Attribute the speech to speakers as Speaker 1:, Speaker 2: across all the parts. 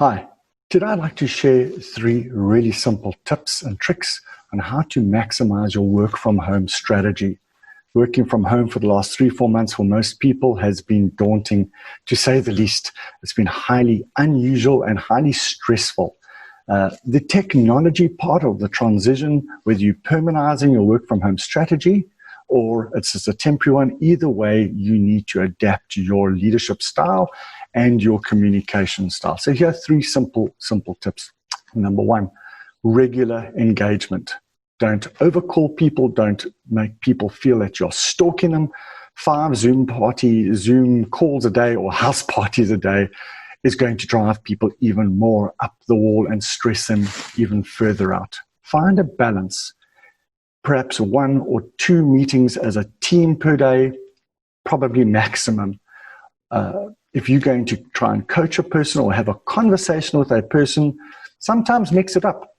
Speaker 1: Hi, today I'd like to share 3 really simple tips and tricks on how to maximize your work from home strategy. Working from home for the last 3-4 months for most people has been daunting, to say the least. It's been highly unusual and highly stressful. The technology part of the transition, whether you're permanentizing your work from home strategy or it's just a temporary one, either way, you need to adapt your leadership style and your communication style. So here are 3 simple tips. Number 1, regular engagement. Don't overcall people. Don't make people feel that you're stalking them. 5 Zoom calls a day or house parties a day is going to drive people even more up the wall and stress them even further out. Find a balance. Perhaps 1 or 2 meetings as a team per day, probably maximum. If you're going to try and coach a person or have a conversation with a person, sometimes mix it up.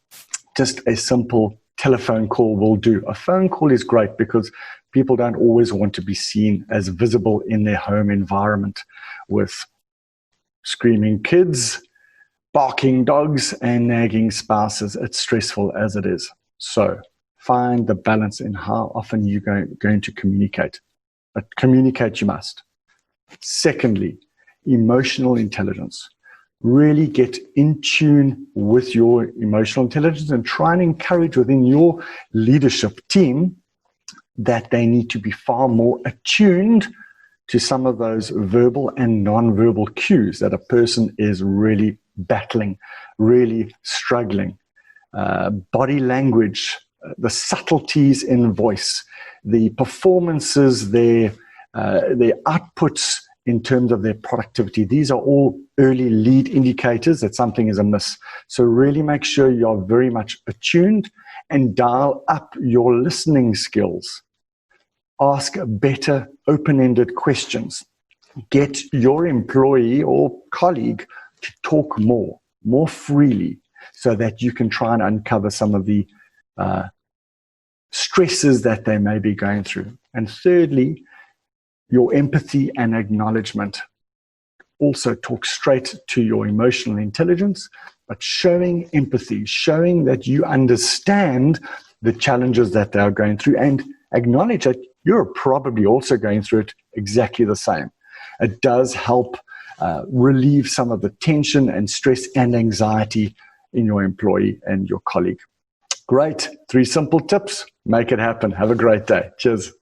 Speaker 1: Just a simple telephone call will do. A phone call is great because people don't always want to be seen as visible in their home environment with screaming kids, barking dogs, and nagging spouses. It's stressful as it is. So find the balance in how often you're going to communicate. But communicate you must. Secondly, emotional intelligence. Really get in tune with your emotional intelligence and try and encourage within your leadership team that they need to be far more attuned to some of those verbal and non-verbal cues that a person is really battling, really struggling. Body language, the subtleties in voice, the performances, their outputs in terms of their productivity. These are all early lead indicators that something is amiss. So really make sure you're very much attuned and dial up your listening skills. Ask better open-ended questions. Get your employee or colleague to talk more freely so that you can try and uncover some of the stresses that they may be going through. And thirdly, your empathy and acknowledgement. Also talk straight to your emotional intelligence, but showing empathy, showing that you understand the challenges that they are going through and acknowledge that you're probably also going through it exactly the same. It does help relieve some of the tension and stress and anxiety in your employee and your colleague. Great. 3 simple tips. Make it happen. Have a great day. Cheers.